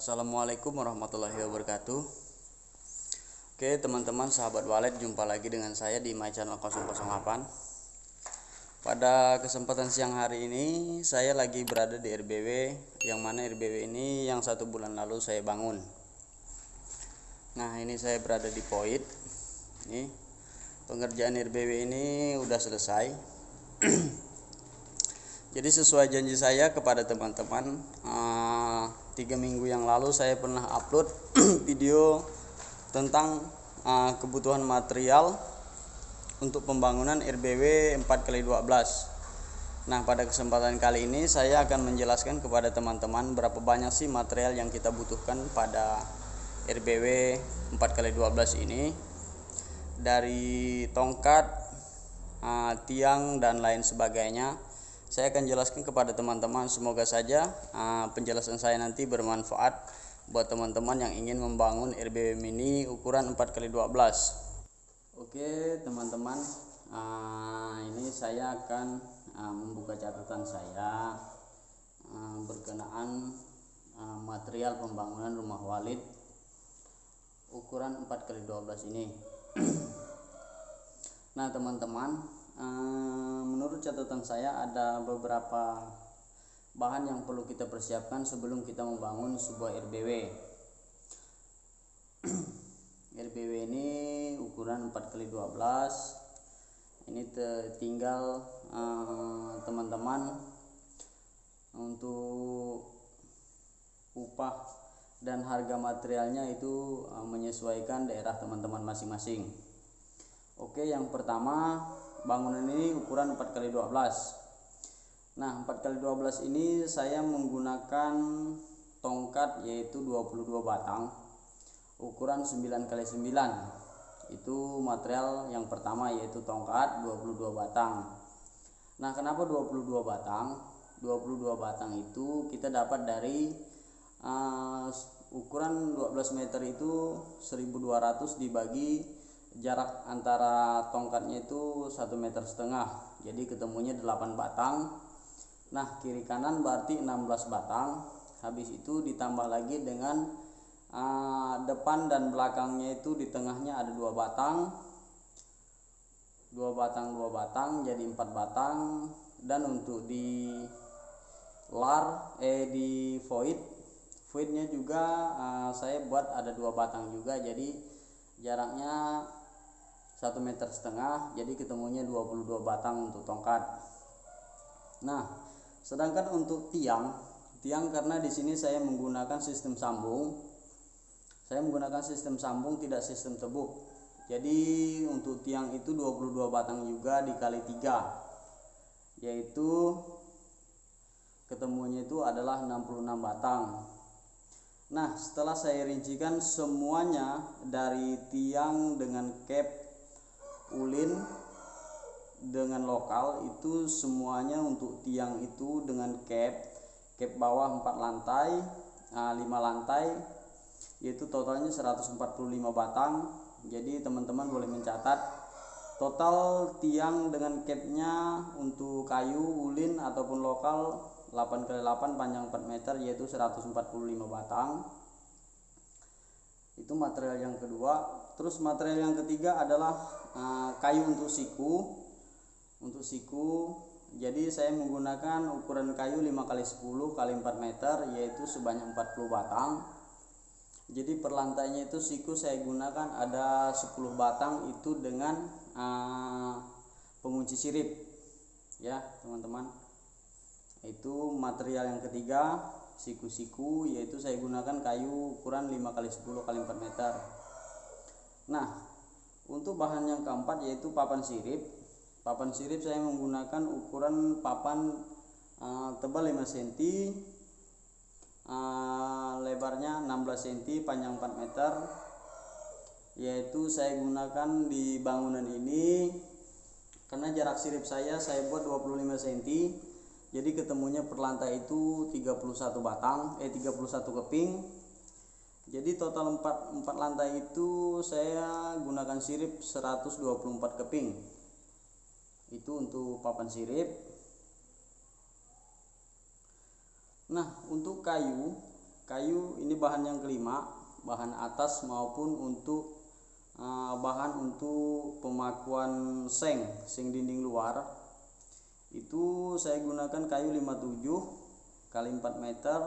Assalamualaikum warahmatullahi wabarakatuh. Oke teman-teman sahabat walet, jumpa lagi dengan saya di my channel 008. Pada kesempatan siang hari ini saya lagi berada di RBW, yang mana RBW ini yang 1 bulan lalu saya bangun. Nah, ini saya berada di Poit. Nih, pengerjaan RBW ini udah selesai. Jadi sesuai janji saya kepada teman-teman, 3 minggu yang lalu saya pernah upload video tentang kebutuhan material untuk pembangunan RBW 4x12. Nah, pada kesempatan kali ini saya akan menjelaskan kepada teman-teman berapa banyak sih material yang kita butuhkan pada RBW 4x12 ini, dari tongkat, tiang dan lain sebagainya. Saya akan jelaskan kepada teman-teman. Semoga saja penjelasan saya nanti bermanfaat buat teman-teman yang ingin membangun RBW mini ukuran 4x12. Oke teman-teman, ini saya akan membuka catatan saya berkenaan material pembangunan rumah walid ukuran 4x12 ini. Nah teman-teman, menurut catatan saya ada beberapa bahan yang perlu kita persiapkan sebelum kita membangun sebuah RBW. RBW ini ukuran 4x12. Ini tinggal teman-teman untuk upah dan harga materialnya itu menyesuaikan daerah teman-teman masing-masing. Oke, yang pertama, bangunan ini ukuran 4x12. Nah, 4x12 ini saya menggunakan tongkat yaitu 22 batang ukuran 9x9. Itu material yang pertama, yaitu tongkat 22 batang. Nah, kenapa 22 batang? 22 batang itu kita dapat dari ukuran 12 meter itu 1200 dibagi jarak antara tongkatnya itu 1,5 meter, jadi ketemunya 8 batang. Nah, kiri kanan berarti 16 batang. Habis itu ditambah lagi dengan depan dan belakangnya itu di tengahnya ada 2 batang, 2 batang jadi 4 batang. Dan untuk di di voidnya juga saya buat ada 2 batang juga, jadi jaraknya 1,5 meter, jadi ketemunya 22 batang untuk tongkat. Nah, sedangkan untuk tiang karena di sini saya menggunakan sistem sambung. Saya menggunakan sistem sambung, tidak sistem tebuk. Jadi untuk tiang itu 22 batang juga dikali 3, yaitu ketemunya itu adalah 66 batang. Nah, setelah saya rincikan semuanya dari tiang dengan cap, ulin dengan lokal, itu semuanya untuk tiang itu dengan cap bawah 4 lantai, 5 lantai, yaitu totalnya 145 batang. Jadi teman-teman boleh mencatat total tiang dengan capnya untuk kayu, ulin ataupun lokal 8x8 panjang 4 meter, yaitu 145 batang. Itu material yang kedua. Terus material yang ketiga adalah kayu untuk siku. Untuk siku, jadi saya menggunakan ukuran kayu 5x10 x 4 meter, yaitu sebanyak 40 batang. Jadi per lantainya itu siku saya gunakan ada 10 batang, itu dengan pengunci sirip ya teman-teman. Itu material yang ketiga, siku-siku, yaitu saya gunakan kayu ukuran 5x10 x 4 meter. Nah, untuk bahan yang keempat yaitu papan sirip. Papan sirip saya menggunakan ukuran papan tebal 5 cm, lebarnya 16 cm, panjang 4 meter. Yaitu saya gunakan di bangunan ini karena jarak sirip saya buat 25 cm. Jadi ketemunya per lantai itu 31 batang, 31 keping. Jadi total 4 lantai itu saya gunakan sirip 124 keping. Itu untuk papan sirip. Nah, untuk kayu kayu ini bahan yang kelima, bahan atas maupun untuk bahan untuk pemakuan seng dinding luar. Itu saya gunakan kayu 57 kali 4 meter.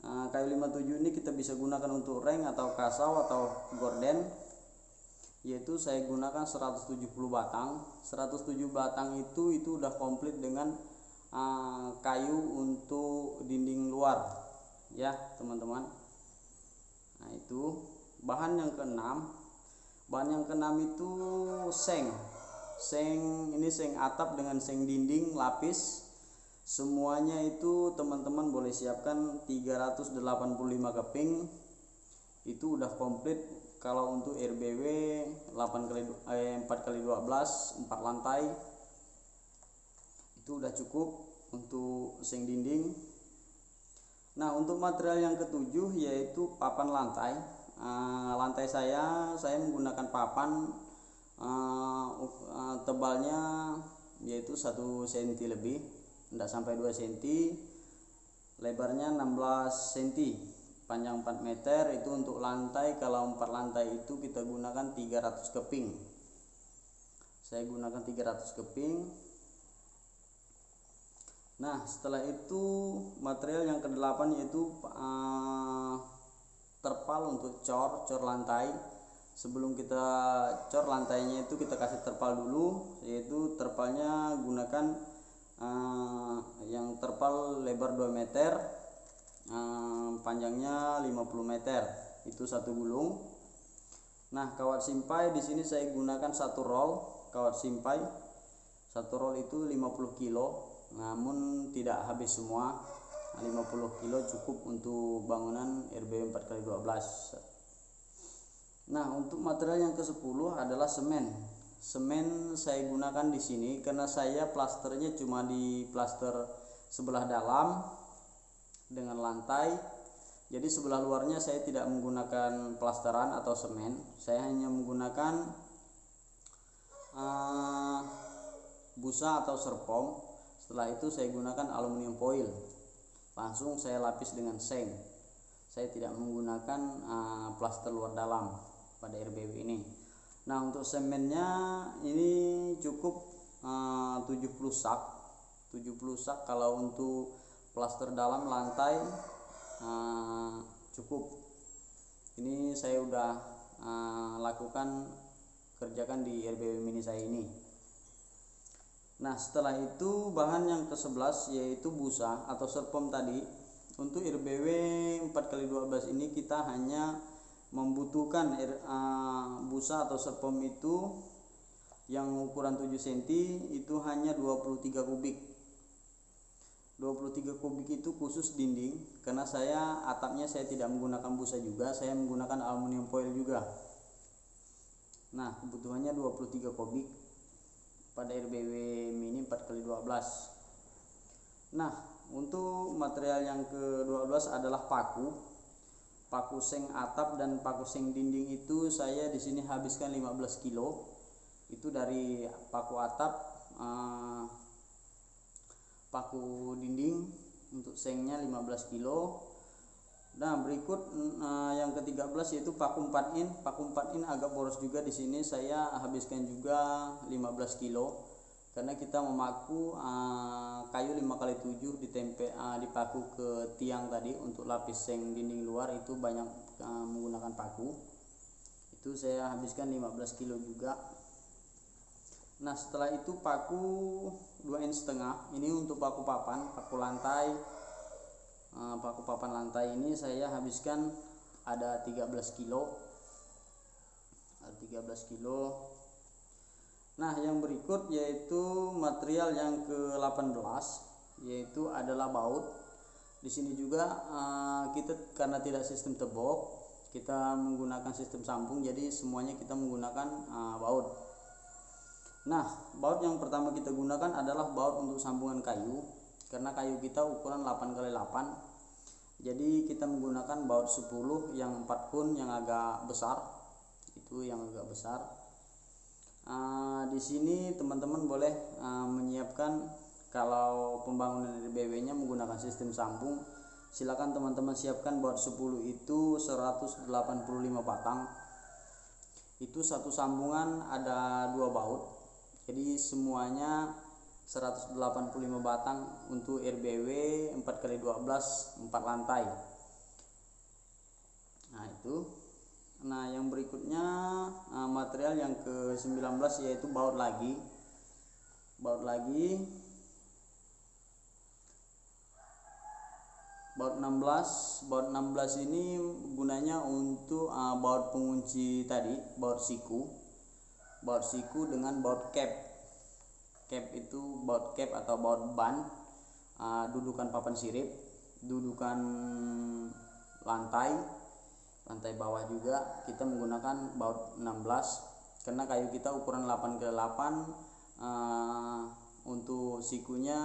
Kayu 57 ini kita bisa gunakan untuk reng atau kasau atau gorden, yaitu saya gunakan 170 batang. 170 batang itu udah komplit dengan kayu untuk dinding luar ya teman-teman. Nah, itu bahan yang keenam. Bahan yang keenam itu seng ini seng atap dengan seng dinding lapis. Semuanya itu teman-teman boleh siapkan 385 keping. Itu udah komplit. Kalau untuk RBW 4x12 4 lantai itu udah cukup untuk seng dinding. Nah, untuk material yang ketujuh yaitu papan lantai. Lantai saya menggunakan papan tebalnya yaitu 1 cm lebih, tidak sampai 2 cm, lebarnya 16 cm, panjang 4 meter. Itu untuk lantai. Kalau 4 lantai itu kita gunakan 300 keping. Saya gunakan 300 keping. Nah, setelah itu material yang ke-8 yaitu terpal untuk cor lantai. Sebelum kita cor lantainya itu kita kasih terpal dulu, yaitu terpalnya gunakan yang terpal lebar 2 meter, panjangnya 50 meter, itu 1 gulung. Nah, kawat simpai di sini saya gunakan 1 roll kawat simpai. 1 roll itu 50 kilo, namun tidak habis semua. 50 kilo cukup untuk bangunan RBW 4x12. Nah, untuk material yang ke-10 adalah semen. Semen saya gunakan di sini karena saya plasternya cuma di plaster sebelah dalam dengan lantai. Jadi sebelah luarnya saya tidak menggunakan plasteran atau semen. Saya hanya menggunakan busa atau serpong. Setelah itu saya gunakan aluminium foil. Langsung saya lapis dengan seng. Saya tidak menggunakan plaster luar dalam pada RBW ini. Nah, untuk semennya ini cukup 70 sak. 70 sak kalau untuk plaster dalam lantai cukup. Ini saya udah kerjakan di RBW mini saya ini. Nah, setelah itu bahan yang ke-11 yaitu busa atau serpom tadi. Untuk RBW 4x12 ini kita hanya membutuhkan busa atau serpom itu yang ukuran 7 cm itu hanya 23 kubik. 23 kubik itu khusus dinding, karena atapnya saya tidak menggunakan busa juga, saya menggunakan aluminium foil juga. Nah, kebutuhannya 23 kubik pada RBW mini 4x12. Nah, untuk material yang ke-12 adalah paku seng atap dan paku seng dinding. Itu saya di sini habiskan 15 kilo. Itu dari paku atap, paku dinding untuk sengnya 15 kilo. Nah, berikut yang ke-13 yaitu paku 4 in. Paku 4 in agak boros juga, di sini saya habiskan juga 15 kilo. Karena kita memaku kayu 5x7 dipaku ke tiang tadi untuk lapis seng dinding luar, itu banyak menggunakan paku. Itu saya habiskan 15 kilo juga. Nah, setelah itu paku 2,5 in. Ini untuk paku papan lantai. Paku papan lantai ini saya habiskan ada 13 kilo. Nah, yang berikut yaitu material yang ke-18 yaitu adalah baut. Di sini juga kita karena tidak sistem tebok, kita menggunakan sistem sambung, jadi semuanya kita menggunakan baut. Nah, baut yang pertama kita gunakan adalah baut untuk sambungan kayu, karena kayu kita ukuran 8x8. Jadi kita menggunakan baut 10 yang 4 kun yang agak besar. Itu yang agak besar. Di sini teman-teman boleh menyiapkan, kalau pembangunan RBW-nya menggunakan sistem sambung, Silakan teman-teman siapkan baut 10 itu 185 batang. Itu satu sambungan ada 2 baut. Jadi semuanya 185 batang untuk RBW 4x12 4 lantai. Nah, itu. Nah, yang berikutnya material yang ke-19 yaitu baut lagi. Baut 16. Baut 16 ini gunanya untuk baut pengunci tadi, baut siku. Baut siku dengan baut cap. Cap itu baut cap atau baut ban, dudukan papan sirip, dudukan lantai bawah juga kita menggunakan baut 16 karena kayu kita ukuran 8x8. Untuk sikunya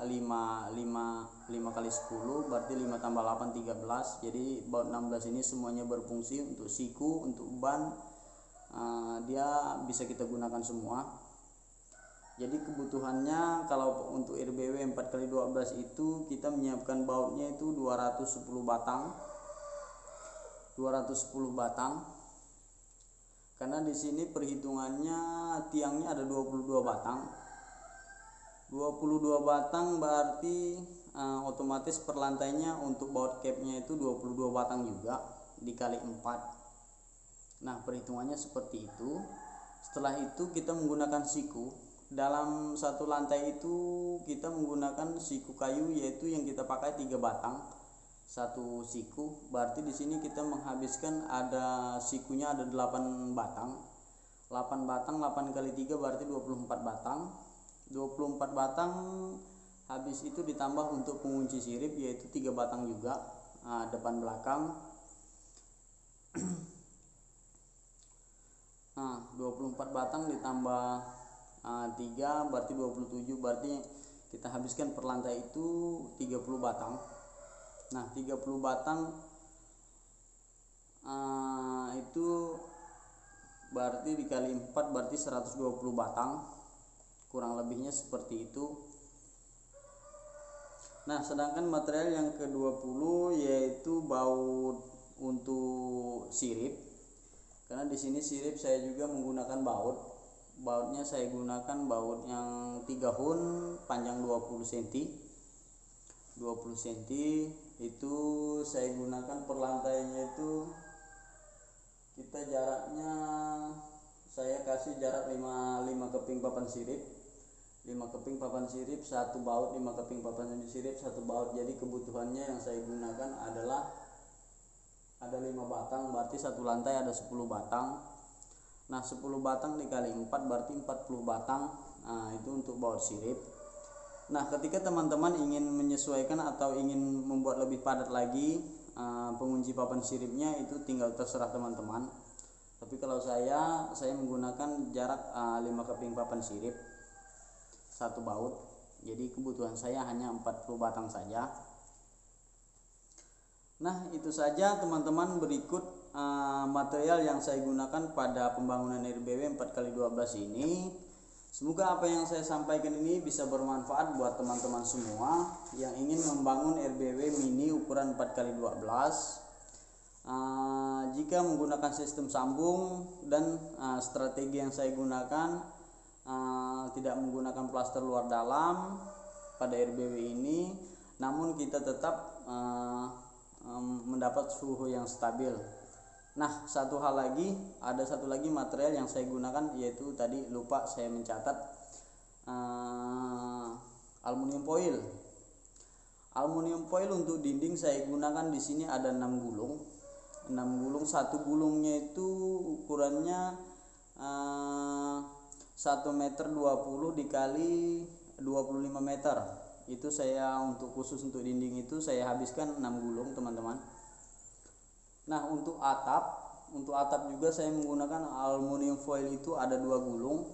5 kali 10 berarti 5 tambah 8 13. Jadi baut 16 ini semuanya berfungsi untuk siku, untuk ban, dia bisa kita gunakan semua. Jadi kebutuhannya kalau untuk RBW 4x12 itu kita menyiapkan bautnya itu 210 batang. 210 batang. Karena di sini perhitungannya tiangnya ada 22 batang. 22 batang berarti otomatis per lantainya untuk baut capnya itu 22 batang juga dikali 4. Nah, perhitungannya seperti itu. Setelah itu kita menggunakan siku. Dalam satu lantai itu kita menggunakan siku kayu yaitu yang kita pakai 3 batang. Satu siku berarti di sini kita menghabiskan ada sikunya ada 8 batang. 8 batang 8 kali 3 berarti 24 batang. 24 batang habis itu ditambah untuk pengunci sirip yaitu 3 batang juga, depan belakang. 24 batang ditambah 3 berarti 27, berarti kita habiskan per lantai itu 30 batang. Nah, 30 batang itu berarti dikali 4 berarti 120 batang, kurang lebihnya seperti itu. Nah, sedangkan material yang ke-20 yaitu baut untuk sirip. Karena di sini sirip saya juga menggunakan baut. Bautnya saya gunakan baut yang 3 hun panjang 20 cm. 20 cm itu saya gunakan per lantainya itu kita jaraknya saya kasih jarak 5 keping papan sirip. 5 keping papan sirip satu baut, 5 keping papan sirip satu baut. Jadi kebutuhannya yang saya gunakan adalah ada 5 batang berarti satu lantai ada 10 batang. Nah, 10 batang dikali 4 berarti 40 batang. Nah, itu untuk baut sirip. Nah, ketika teman-teman ingin menyesuaikan atau ingin membuat lebih padat lagi pengunci papan siripnya itu tinggal terserah teman-teman. Tapi kalau saya menggunakan jarak 5 keping papan sirip satu baut. Jadi kebutuhan saya hanya 40 batang saja. Nah, itu saja teman-teman, berikut material yang saya gunakan pada pembangunan RBW 4x12 ini. Semoga apa yang saya sampaikan ini bisa bermanfaat buat teman-teman semua yang ingin membangun RBW mini ukuran 4x12. Jika menggunakan sistem sambung dan strategi yang saya gunakan tidak menggunakan plaster luar dalam pada RBW ini, namun kita tetap mendapat suhu yang stabil. Nah, ada satu lagi material yang saya gunakan yaitu tadi lupa saya mencatat, aluminium foil. Aluminium foil untuk dinding saya gunakan di sini ada 6 gulung. 6 gulung, satu gulungnya itu ukurannya 1,20 meter dikali 25 meter. Itu saya khusus untuk dinding itu saya habiskan 6 gulung, teman-teman. Nah, untuk atap juga saya menggunakan aluminium foil itu ada 2 gulung.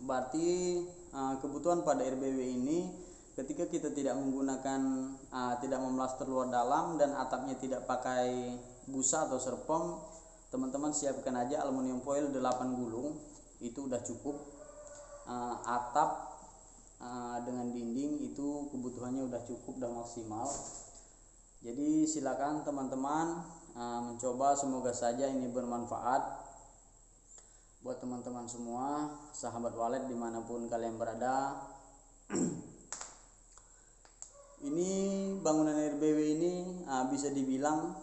Berarti kebutuhan pada RBW ini ketika kita tidak menggunakan tidak memplaster luar dalam dan atapnya tidak pakai busa atau serpong, teman-teman siapkan aja aluminium foil 8 gulung, itu udah cukup. Atap dengan dinding itu kebutuhannya udah cukup, udah maksimal. Jadi silakan teman-teman mencoba, semoga saja ini bermanfaat buat teman-teman semua, sahabat walet dimanapun kalian berada. Ini bangunan RBW ini bisa dibilang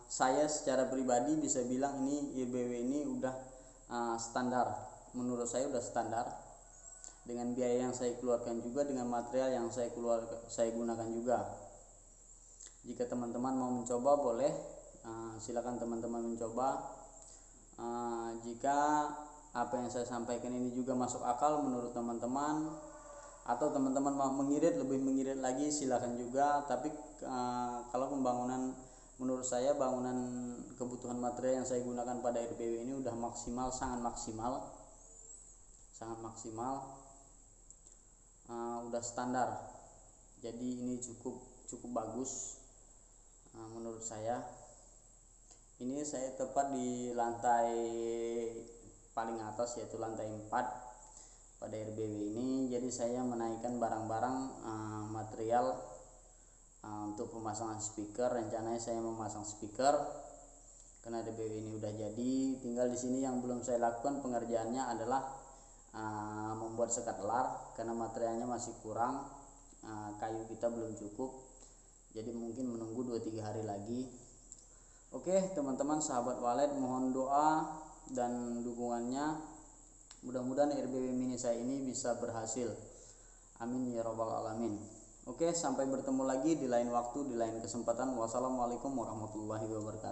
saya secara pribadi bisa bilang ini RBW ini udah standar, menurut saya udah standar, dengan biaya yang saya keluarkan juga, dengan material yang saya gunakan juga. Jika teman-teman mau mencoba boleh, silakan teman-teman mencoba. Jika apa yang saya sampaikan ini juga masuk akal menurut teman-teman, atau teman-teman mau lebih mengirit lagi silakan juga. Tapi kalau pembangunan, menurut saya bangunan kebutuhan material yang saya gunakan pada RBW ini udah maksimal, sangat maksimal, udah standar. Jadi ini cukup bagus menurut saya. Ini saya tepat di lantai paling atas, yaitu lantai 4 pada RBW ini. Jadi saya menaikkan barang-barang material untuk pemasangan speaker. Rencananya saya memasang speaker karena RBW ini udah jadi. Tinggal di sini yang belum saya lakukan pengerjaannya adalah membuat sekat lar, karena materialnya masih kurang, kayu kita belum cukup. Jadi mungkin menunggu 2-3 hari lagi. Oke teman-teman sahabat walet, mohon doa dan dukungannya. Mudah-mudahan RBW mini saya ini bisa berhasil. Amin ya robbal alamin. Oke, sampai bertemu lagi di lain waktu, di lain kesempatan. Wassalamualaikum warahmatullahi wabarakatuh.